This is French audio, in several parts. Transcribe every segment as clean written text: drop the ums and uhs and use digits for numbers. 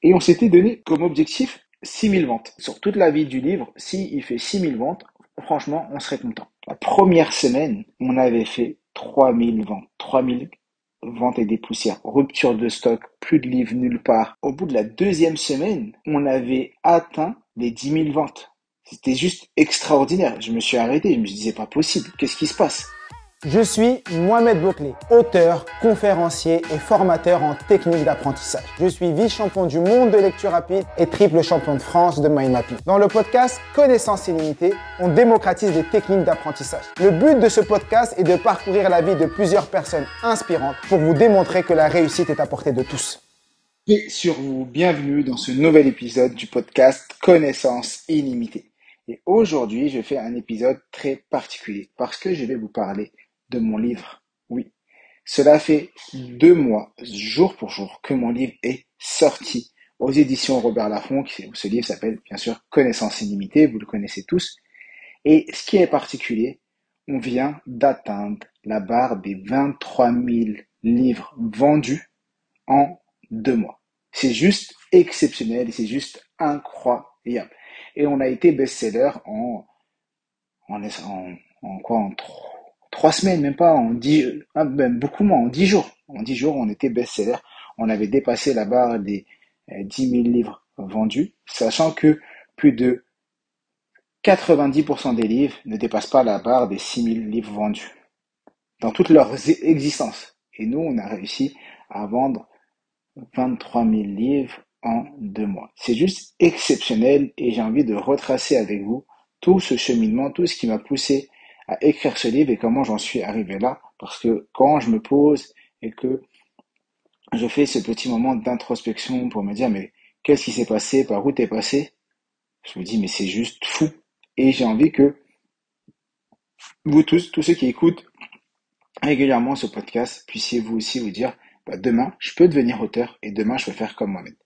Et on s'était donné comme objectif 6000 ventes. Sur toute la vie du livre, s'il fait 6000 ventes, franchement, on serait content. La première semaine, on avait fait 3000 ventes. 3000 ventes et des poussières. Rupture de stock, plus de livres nulle part. Au bout de la deuxième semaine, on avait atteint les 10 000 ventes. C'était juste extraordinaire. Je me suis arrêté, je me suis dit, c'est pas possible. Qu'est-ce qui se passe? Je suis Mohamed Bouclé, auteur, conférencier et formateur en technique d'apprentissage. Je suis vice-champion du monde de lecture rapide et triple champion de France de mind mapping. Dans le podcast Connaissance illimitée, on démocratise les techniques d'apprentissage. Le but de ce podcast est de parcourir la vie de plusieurs personnes inspirantes pour vous démontrer que la réussite est à portée de tous. Et sur vous, bienvenue dans ce nouvel épisode du podcast Connaissance illimitée. Et aujourd'hui, je fais un épisode très particulier parce que je vais vous parler de mon livre. Oui, cela fait 2 mois, jour pour jour, que mon livre est sorti aux éditions Robert Laffont. Ce livre s'appelle bien sûr Connaissance illimitée, vous le connaissez tous. Et ce qui est particulier, on vient d'atteindre la barre des 23 000 livres vendus en 2 mois. C'est juste exceptionnel et c'est juste incroyable. Et on a été best-seller en 3 semaines, même pas en 10, même beaucoup moins, en 10 jours. En 10 jours, on était best-seller. On avait dépassé la barre des 10 000 livres vendus, sachant que plus de 90% des livres ne dépassent pas la barre des 6 000 livres vendus dans toute leur existence. Et nous, on a réussi à vendre 23 000 livres en 2 mois. C'est juste exceptionnel et j'ai envie de retracer avec vous tout ce cheminement, tout ce qui m'a poussé à écrire ce livre et comment j'en suis arrivé là. Parce que quand je me pose et que je fais ce petit moment d'introspection pour me dire mais qu'est-ce qui s'est passé, par où t'es passé, je me dis mais c'est juste fou. Et j'ai envie que vous tous ceux qui écoutent régulièrement ce podcast, puissiez vous aussi vous dire bah, demain je peux devenir auteur et demain je peux faire comme moi-même.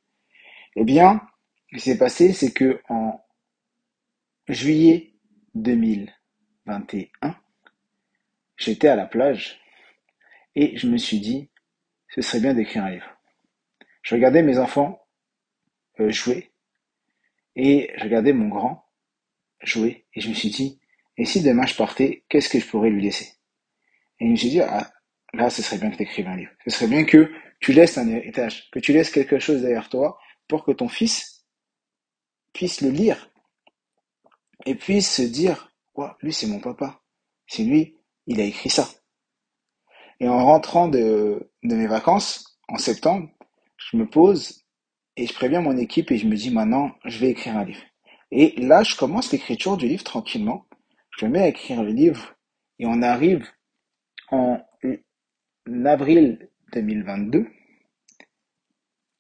Eh bien, ce qui s'est passé, c'est que en juillet 2021, j'étais à la plage et je me suis dit, ce serait bien d'écrire un livre. Je regardais mes enfants jouer et je regardais mon grand jouer et je me suis dit, et si demain je partais, qu'est-ce que je pourrais lui laisser? Et je me suis dit, ah, là, ce serait bien que tu écrives un livre. Ce serait bien que tu laisses un héritage, que tu laisses quelque chose derrière toi pour que ton fils puisse le lire et puisse se dire, ouais, lui c'est mon papa, c'est lui, il a écrit ça. Et en rentrant de mes vacances, en septembre, je me pose et je préviens mon équipe et je me dis maintenant, je vais écrire un livre. Et là, je commence l'écriture du livre tranquillement. Je me mets à écrire le livre et on arrive en avril 2022.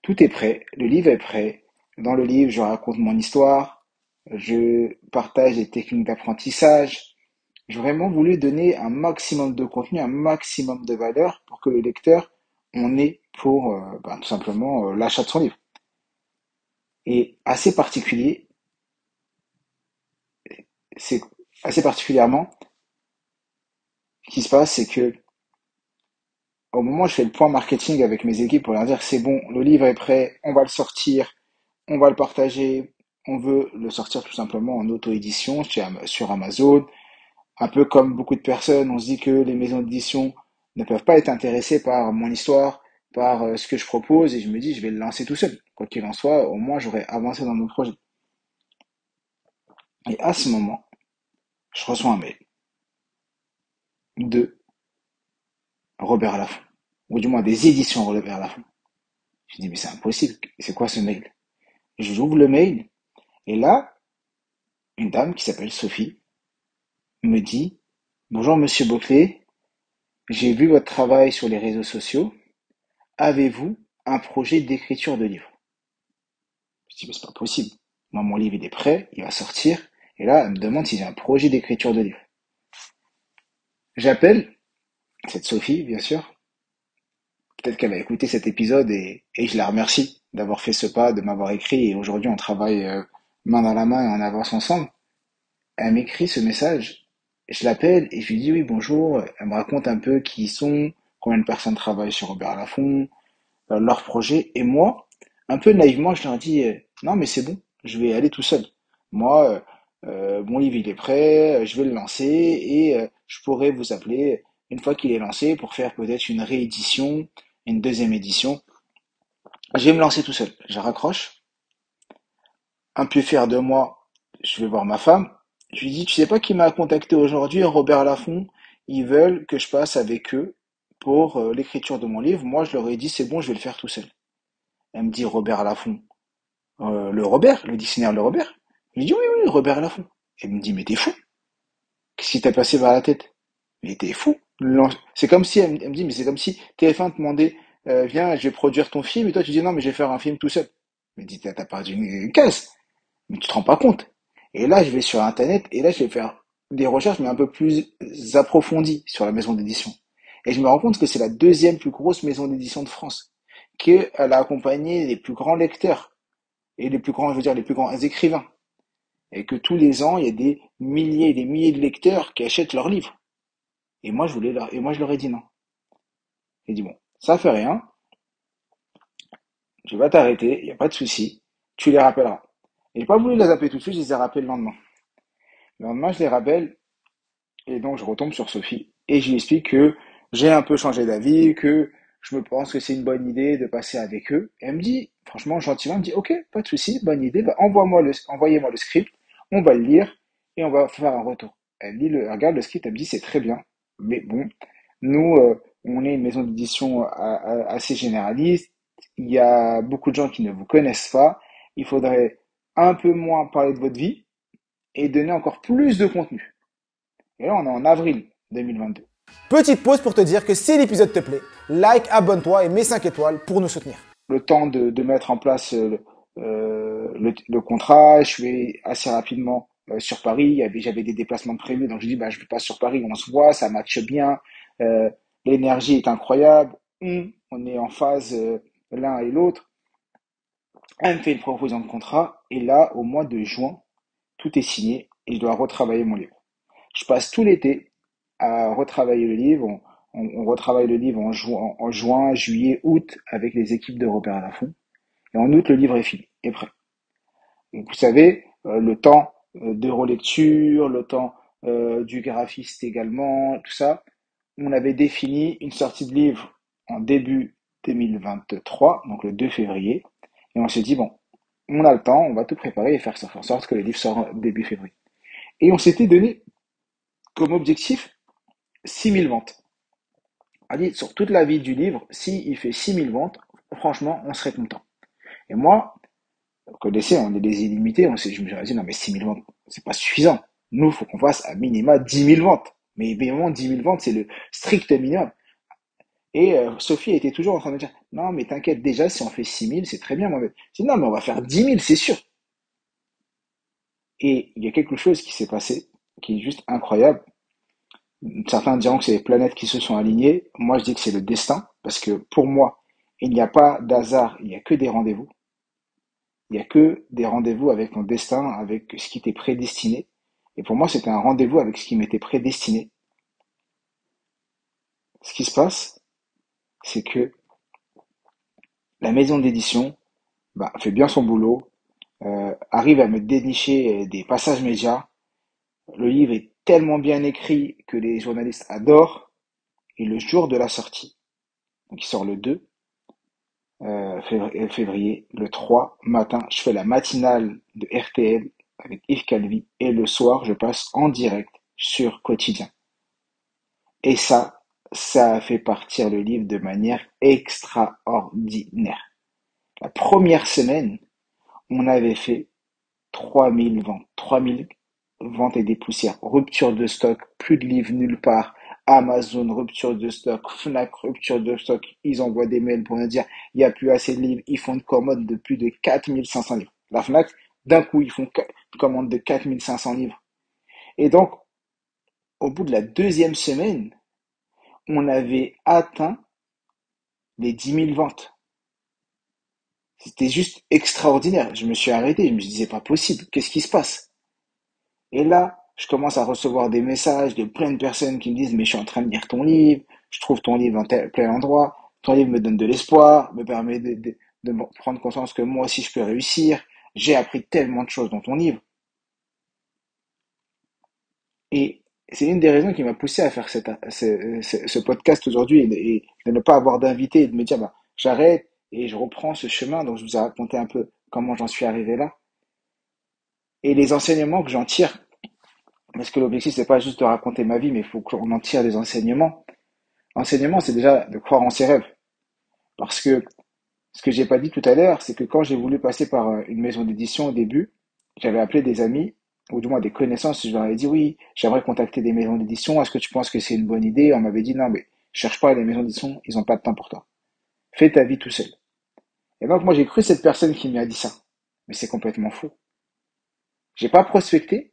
Tout est prêt, le livre est prêt. Dans le livre, je raconte mon histoire, je partage des techniques d'apprentissage. J'ai vraiment voulu donner un maximum de contenu, un maximum de valeur pour que le lecteur en ait pour tout simplement l'achat de son livre. Et c'est assez particulièrement, ce qui se passe, c'est que au moment où je fais le point marketing avec mes équipes pour leur dire c'est bon, le livre est prêt, on va le sortir, on va le partager, on veut le sortir tout simplement en auto-édition sur Amazon. Un peu comme beaucoup de personnes, on se dit que les maisons d'édition ne peuvent pas être intéressées par mon histoire, par ce que je propose, et je me dis, je vais le lancer tout seul. Quoi qu'il en soit, au moins j'aurai avancé dans mon projet. Et à ce moment, je reçois un mail de Robert Laffont, ou du moins des éditions Robert Laffont. Je dis, mais c'est impossible, c'est quoi ce mail? J'ouvre le mail, et là, une dame qui s'appelle Sophie me dit, bonjour Monsieur Bouclé, j'ai vu votre travail sur les réseaux sociaux. Avez-vous un projet d'écriture de livre? Je dis, mais c'est pas possible. Moi, mon livre, il est prêt, il va sortir. Et là, elle me demande si j'ai un projet d'écriture de livre. J'appelle cette Sophie, bien sûr. Peut-être qu'elle va écouter cet épisode et je la remercie d'avoir fait ce pas, de m'avoir écrit. Et aujourd'hui, on travaille main dans la main et on avance ensemble. Elle m'écrit ce message. Je l'appelle et je lui dis oui, bonjour. Elle me raconte un peu qui ils sont, combien de personnes travaillent sur Robert Laffont, leur projet. Et moi, Un peu naïvement, je leur dis, non, mais c'est bon, je vais aller tout seul. Moi, mon livre, il est prêt, je vais le lancer et je pourrai vous appeler une fois qu'il est lancé pour faire peut-être une réédition, une deuxième édition. Je vais me lancer tout seul. Je raccroche. Un peu fier de moi, je vais voir ma femme. Je lui dis, tu sais pas qui m'a contacté aujourd'hui, Robert Laffont. Ils veulent que je passe avec eux pour l'écriture de mon livre. Moi, je leur ai dit, c'est bon, je vais le faire tout seul. Elle me dit, Robert Laffont. Le Robert, le dictionnaire Le Robert. Je lui dis, oui, oui, Robert Laffont. Elle me dit, mais t'es fou. Qu'est-ce qui t'a passé par la tête? Mais t'es fou. C'est comme si, elle me dit, mais c'est comme si TF1 te demandait, viens, je vais produire ton film, et toi tu dis, non, mais je vais faire un film tout seul. Mais dis, t'as perdu une case. Mais tu te rends pas compte. Et là, je vais sur Internet, et là, je vais faire des recherches, mais un peu plus approfondies sur la maison d'édition. Et je me rends compte que c'est la deuxième plus grosse maison d'édition de France, qu'elle a accompagné les plus grands lecteurs, et les plus grands, je veux dire, les plus grands écrivains. Et que tous les ans, il y a des milliers et des milliers de lecteurs qui achètent leurs livres. Et moi, je leur ai dit non. J'ai dit bon, ça fait rien, je vais t'arrêter, il n'y a pas de souci, tu les rappelleras. Et j'ai pas voulu les appeler tout de suite, je les ai rappelés le lendemain. Le lendemain, je les rappelle, et donc je retombe sur Sophie, et je lui explique que j'ai un peu changé d'avis, que je me pense que c'est une bonne idée de passer avec eux. Et elle me dit, franchement, gentiment, elle me dit, ok, pas de souci, bonne idée, bah, envoyez-moi le script, on va le lire, et on va faire un retour. Elle regarde le script, elle me dit, c'est très bien, mais bon, nous, on est une maison d'édition assez généraliste, il y a beaucoup de gens qui ne vous connaissent pas, il faudrait un peu moins parler de votre vie, et donner encore plus de contenu. Et là, on est en avril 2022. Petite pause pour te dire que si l'épisode te plaît, like, abonne-toi et mets 5 étoiles pour nous soutenir. Le temps de mettre en place le contrat, je suis assez rapidement sur Paris. J'avais des déplacements de prévus, donc je dis bah je passe sur Paris, on se voit, ça matche bien, euh, l'énergie est incroyable, on est en phase l'un et l'autre. Elle me fait une proposition de contrat et là, au mois de juin, tout est signé et je dois retravailler mon livre. Je passe tout l'été à retravailler le livre. On retravaille le livre en juin, juillet, août avec les équipes de Robert Laffont. Et en août, le livre est fini, est prêt. Donc, vous savez, le temps de relecture, le temps du graphiste également, tout ça. On avait défini une sortie de livre en début 2023, donc le 2 février. Et on s'est dit, bon, on a le temps, on va tout préparer et faire en sorte que le livre sort début février. Et on s'était donné comme objectif 6000 ventes. On a dit, sur toute la vie du livre, s'il fait 6000 ventes, franchement, on serait content. Et moi, vous connaissez, on est des illimités, je me suis dit, non mais 6000 ventes, c'est pas suffisant. Nous, il faut qu'on fasse à minima 10 000 ventes. Mais évidemment, 10 000 ventes, c'est le strict minimum. Et Sophie était toujours en train de dire, non mais t'inquiète, déjà, si on fait 6000, c'est très bien, moi. Je dis, non mais on va faire 10 000, c'est sûr. Et il y a quelque chose qui s'est passé, qui est juste incroyable. Certains diront que c'est les planètes qui se sont alignées. Moi, je dis que c'est le destin, parce que pour moi, il n'y a pas d'hasard, il n'y a que des rendez-vous. Il n'y a que des rendez-vous avec ton destin, avec ce qui t'est prédestiné. Et pour moi, c'était un rendez-vous avec ce qui m'était prédestiné. Ce qui se passe, c'est que la maison d'édition fait bien son boulot, arrive à me dénicher des passages médias. Le livre est tellement bien écrit que les journalistes adorent. Et le jour de la sortie, donc il sort le 2 février, le 3 matin, je fais la matinale de RTL avec Yves Calvi et le soir, je passe en direct sur Quotidien. Et ça a fait partir le livre de manière extraordinaire. La première semaine, on avait fait 3000 ventes, 3000 ventes et des poussières, rupture de stock, plus de livres nulle part, Amazon, rupture de stock, Fnac, rupture de stock, ils envoient des mails pour nous dire il n'y a plus assez de livres, ils font une commande de plus de 4500 livres. La Fnac, d'un coup, ils font une commande de 4500 livres. Et donc, au bout de la deuxième semaine, on avait atteint les 10 000 ventes. C'était juste extraordinaire. Je me suis arrêté, je me suis dit, c'est pas possible, qu'est-ce qui se passe? Et là, je commence à recevoir des messages de plein de personnes qui me disent, mais je suis en train de lire ton livre, je trouve ton livre dans tel plein endroit, ton livre me donne de l'espoir, me permet de prendre conscience que moi aussi je peux réussir. J'ai appris tellement de choses dans ton livre. Et c'est une des raisons qui m'a poussé à faire ce podcast aujourd'hui et de ne pas avoir d'invité et de me dire, bah, j'arrête et je reprends ce chemin. Donc, je vous ai raconté un peu comment j'en suis arrivé là et les enseignements que j'en tire. Parce que l'objectif, c'est pas juste de raconter ma vie, mais il faut qu'on en tire des enseignements. L'enseignement, c'est déjà de croire en ses rêves. Parce que ce que j'ai pas dit tout à l'heure, c'est que quand j'ai voulu passer par une maison d'édition au début, j'avais appelé des amis, ou du moins des connaissances, je leur ai dit oui, j'aimerais contacter des maisons d'édition, est-ce que tu penses que c'est une bonne idée? On m'avait dit non, mais cherche pas les maisons d'édition, ils ont pas de temps pour toi. Fais ta vie tout seul. Et donc moi j'ai cru cette personne qui m'a dit ça. Mais c'est complètement faux. J'ai pas prospecté,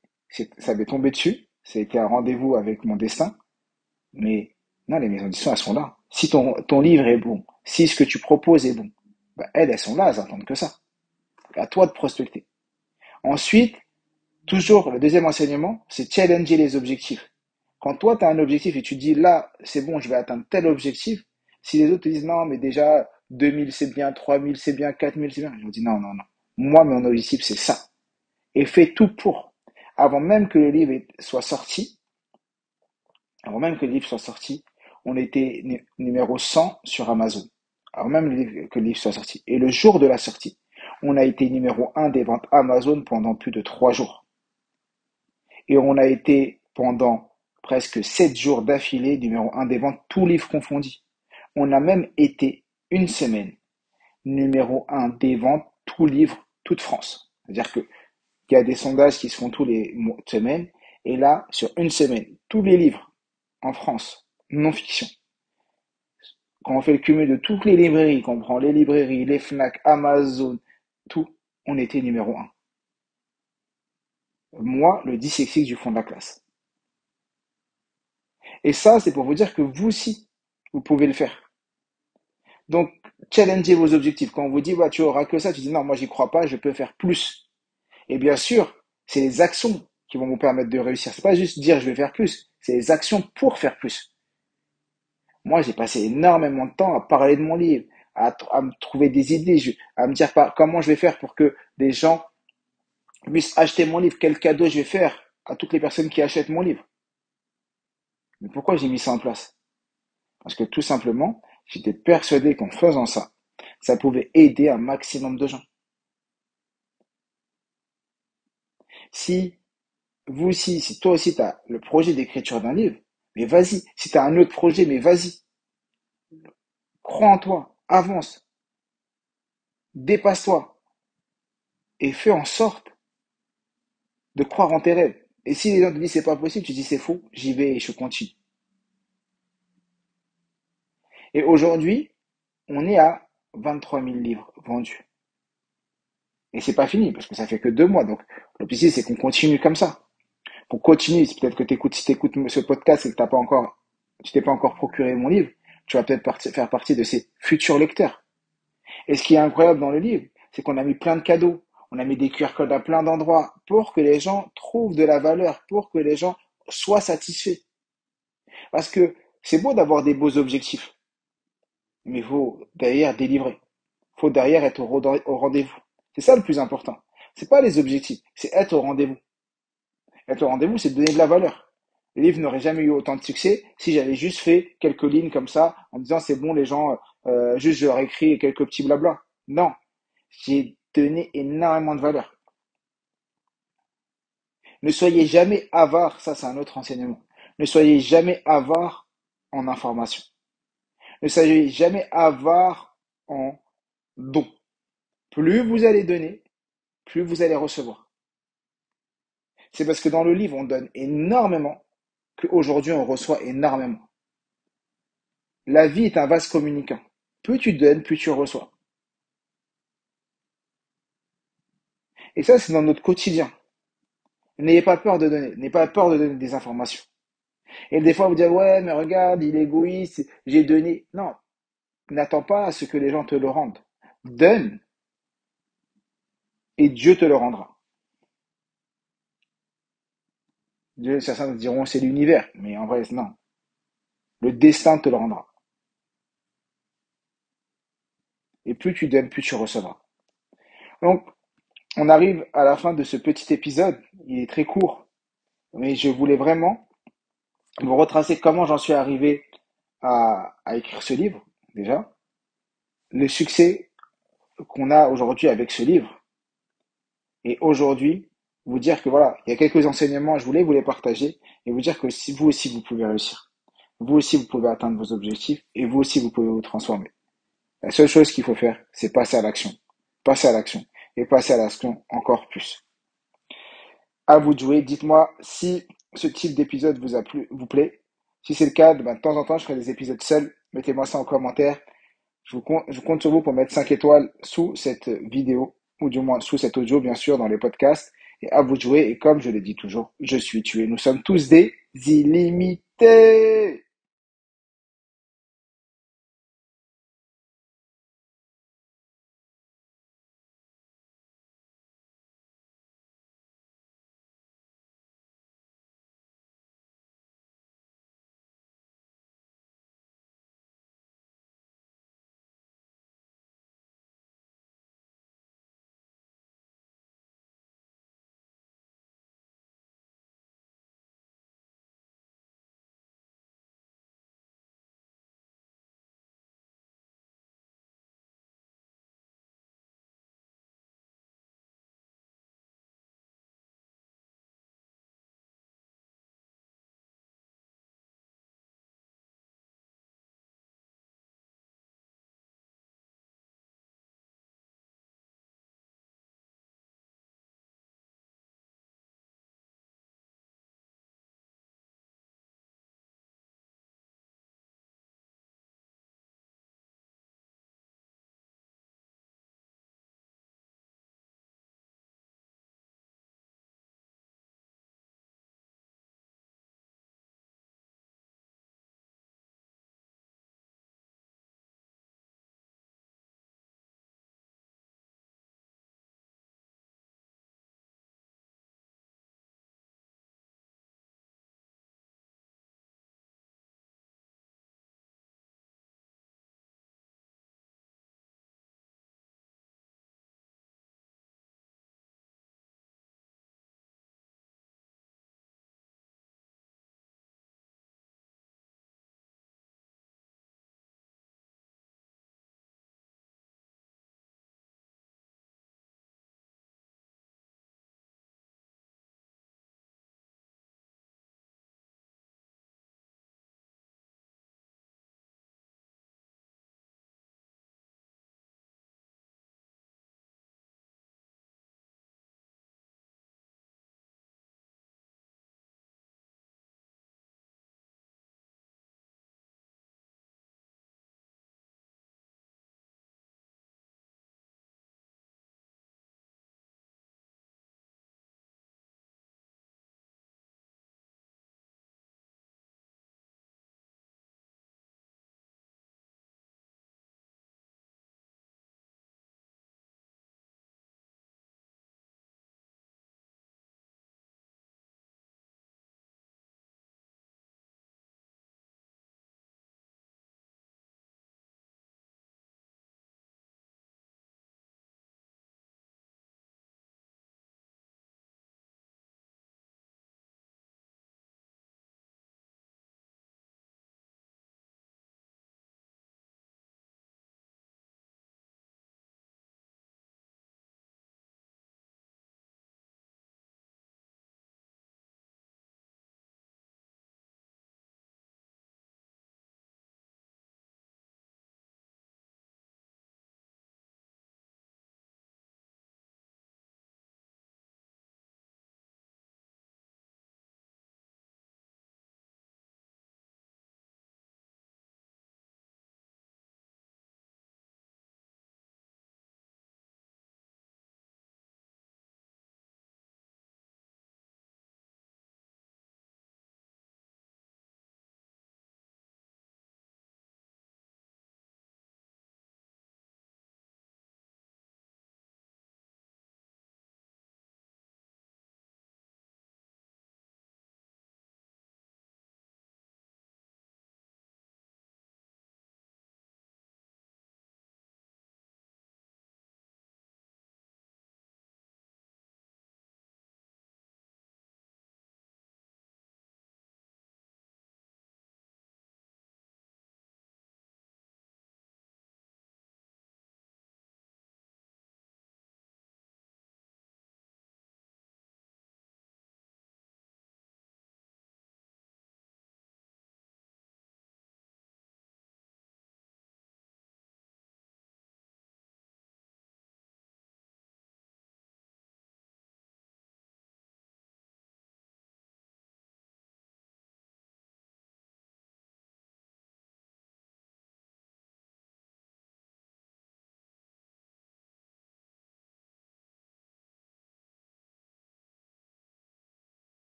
ça m'est tombé dessus, ça a été un rendez-vous avec mon destin, mais non, les maisons d'édition, elles sont là. Si ton livre est bon, si ce que tu proposes est bon, bah, elles sont là, elles attendent que ça. À toi de prospecter. Ensuite, toujours, le deuxième enseignement, c'est challenger les objectifs. Quand toi, tu as un objectif et tu dis là, c'est bon, je vais atteindre tel objectif, si les autres te disent non, mais déjà, 2000 c'est bien, 3000 c'est bien, 4000 c'est bien, je leur dis non, non, non. Moi, mon objectif, c'est ça. Et fais tout pour. Avant même que le livre soit sorti, avant même que le livre soit sorti, on était numéro 100 sur Amazon. Avant même que le livre soit sorti. Et le jour de la sortie, on a été numéro 1 des ventes Amazon pendant plus de 3 jours. Et on a été pendant presque 7 jours d'affilée numéro 1 des ventes, tous livres confondus. On a même été une semaine numéro 1 des ventes, tous livres, toute France. C'est-à-dire qu'il y a des sondages qui se font tous les semaines. Et là, sur une semaine, tous les livres en France, non-fiction, quand on fait le cumul de toutes les librairies, qu'on prend les librairies, les Fnac, Amazon, tout, on était numéro 1. Moi, le dyslexique du fond de la classe. Et ça, c'est pour vous dire que vous aussi, vous pouvez le faire. Donc, challengez vos objectifs. Quand on vous dit, bah, tu auras que ça, tu dis, non, moi, j'y crois pas, je peux faire plus. Et bien sûr, c'est les actions qui vont vous permettre de réussir. C'est pas juste dire, je vais faire plus. C'est les actions pour faire plus. Moi, j'ai passé énormément de temps à parler de mon livre, à me trouver des idées, à me dire comment je vais faire pour que des gens puissent acheter mon livre, quel cadeau je vais faire à toutes les personnes qui achètent mon livre. Mais pourquoi j'ai mis ça en place? Parce que tout simplement, j'étais persuadé qu'en faisant ça, ça pouvait aider un maximum de gens. Si vous aussi, si toi aussi tu as le projet d'écriture d'un livre, mais vas-y. Si tu as un autre projet, mais vas-y. Crois en toi, avance, dépasse-toi et fais en sorte de croire en tes rêves. Et si les gens te disent c'est pas possible, tu dis c'est faux, j'y vais et je continue. Et aujourd'hui, on est à 23 000 livres vendus. Et c'est pas fini parce que ça fait que 2 mois. Donc l'objectif c'est qu'on continue comme ça. Qu'on continue. Si peut-être que si t'écoutes ce podcast et que tu t'es pas encore procuré mon livre, tu vas peut-être faire partie de ces futurs lecteurs. Et ce qui est incroyable dans le livre, c'est qu'on a mis plein de cadeaux. On a mis des QR codes à plein d'endroits pour que les gens trouvent de la valeur, pour que les gens soient satisfaits. Parce que c'est beau d'avoir des beaux objectifs, mais il faut derrière délivrer. Il faut derrière être au rendez-vous. C'est ça le plus important. C'est pas les objectifs, c'est être au rendez-vous. Être au rendez-vous, c'est donner de la valeur. Le livre n'aurait jamais eu autant de succès si j'avais juste fait quelques lignes comme ça en disant c'est bon les gens, juste je leur écris quelques petits blabla. Non, j'ai donné énormément de valeur. Ne soyez jamais avare, ça c'est un autre enseignement. Ne soyez jamais avare en information. Ne soyez jamais avare en dons. Plus vous allez donner, plus vous allez recevoir. C'est parce que dans le livre, on donne énormément qu'aujourd'hui, on reçoit énormément. La vie est un vase communicant. Plus tu donnes, plus tu reçois. Et ça, c'est dans notre quotidien. N'ayez pas peur de donner. N'ayez pas peur de donner des informations. Et des fois, vous dites, ouais, mais regarde, il est égoïste, j'ai donné. Non, n'attends pas à ce que les gens te le rendent. Donne et Dieu te le rendra. Certains diront c'est l'univers, mais en vrai, non. Le destin te le rendra. Et plus tu donnes, plus tu recevras. Donc, on arrive à la fin de ce petit épisode. Il est très court, mais je voulais vraiment vous retracer comment j'en suis arrivé à écrire ce livre, déjà. Le succès qu'on a aujourd'hui avec ce livre. Et aujourd'hui, vous dire que voilà, il y a quelques enseignements, je voulais vous les partager et vous dire que si vous aussi, vous pouvez réussir. Vous aussi, vous pouvez atteindre vos objectifs et vous aussi, vous pouvez vous transformer. La seule chose qu'il faut faire, c'est passer à l'action. Passer à l'action. Et passer à l'action encore plus. À vous de jouer. Dites-moi si ce type d'épisode vous plaît. Si c'est le cas, de temps en temps, je ferai des épisodes seuls. Mettez-moi ça en commentaire. Je compte sur vous pour mettre 5 étoiles sous cette vidéo, ou du moins sous cet audio, bien sûr, dans les podcasts. Et à vous de jouer. Et comme je l'ai dit toujours, je suis tué. Nous sommes tous des illimités.